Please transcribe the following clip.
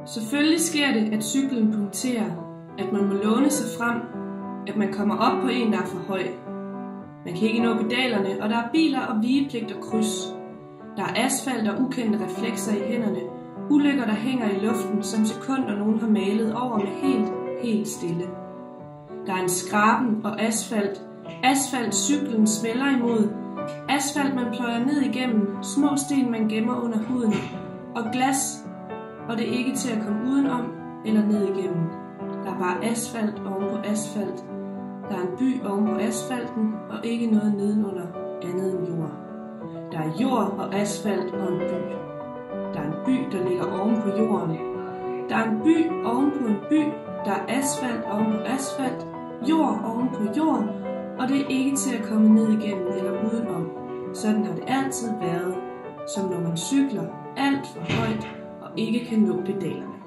Selvfølgelig sker det, at cyklen punkterer, at man må låne sig frem, at man kommer op på en, der er for høj. Man kan ikke nå pedalerne, og der er biler og vigepligt og kryds. Der er asfalt og ukendte reflekser i hænderne, ulykker, der hænger i luften, som sekunder nogen har malet over med helt stille. Der er en skraben og asfalt cyklen smælder imod, asfalt man pløjer ned igennem, små sten man gemmer under huden, og glas, og det er ikke til at komme udenom eller ned igennem. Der er bare asfalt oven på asfalt. Der er en by oven på asfalten, og ikke noget nedenunder andet end jord. Der er jord og asfalt og en by. Der er en by, der ligger oven på jorden. Der er en by oven på en by. Der er asfalt oven på asfalt, jord oven på jord, og det er ikke til at komme ned igennem eller udenom. Sådan har det altid været, som når man cykler alt for højt og ikke kan nå pedalerne.